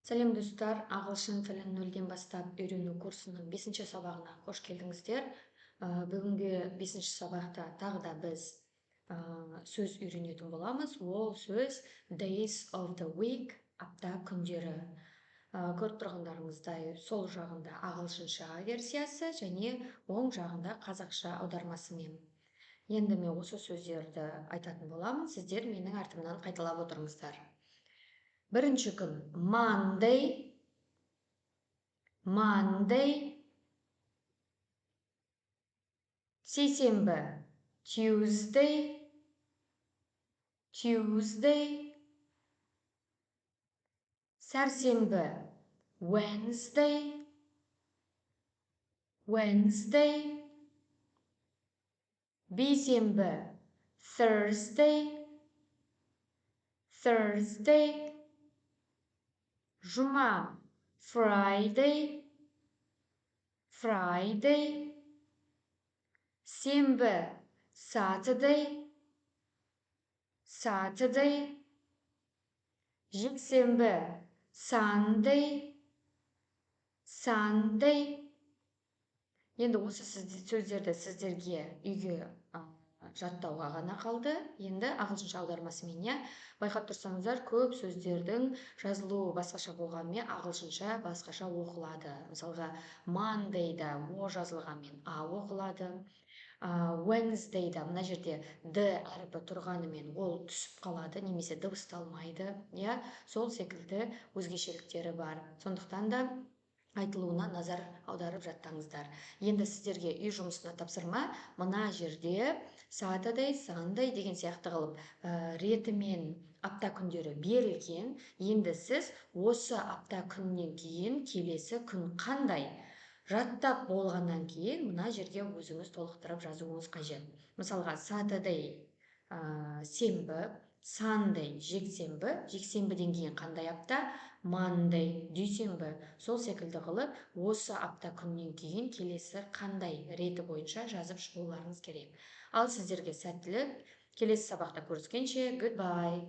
Сәлем достар, ағылшын тілін нөлден бастап үйрену курсының 5-ші сабағына қош келдіңіздер. Бүгінгі 5-ші сабақта тағы да біз сөз үйренетін боламыз. Ол сөз days of the week, апта күндері. Көріп тұрғандарыңыздай, сол жағында ағылшынша версиясы және оң жағында қазақша аудармасымен. Енді мен осы сөздерді айтатын боламын, сіздер менің артымнан қайталап отырыңыздар. Бірінші күн Monday, сейсенбі Tuesday, сәрсенбі Wednesday, бейсенбі Thursday, жұма Friday, сенбі Saturday, жексенбі Sunday. Енді осы сөздерді сіздерге үйге жаттауға ғана қалды. Енді ағылшынша аудармасымен, байқап тұрсаңыздар, көп сөздердің жазылуы басқаша болғанымен ағылшынша басқаша оқылады. Мысалға, Monday'да о жазылғанмен а оқылады. Wednesday'да мына жерде д әріпі тұрғанымен ол түсіп қалады, немесе дыбысталмайды. Сол секілді өзгешеліктері бар. Сондықтан да айтылуына назар аударып жаттаңыздар. Енді сіздерге үй жұмысына тапсырма, мына жерде Saturday, Sunday деген сияқты қылып ретімен апта күндері берілген. Енді сіз осы апта күннен кейін келесі күн қандай жаттап болғаннан кейін мына жерге өзіңіз толықтырып жазуыңыз қажет. Мысалға, Saturday сенбі, Sunday жексенбіден кейін қандай апта, Monday дүйсенбі. Сол секілді қылып, осы апта күннен кейін келесі қандай реті бойынша жазып шығуларыңыз керек. Ал сіздерге сәттілік. Келесі сабақта көріскенше, goodbye.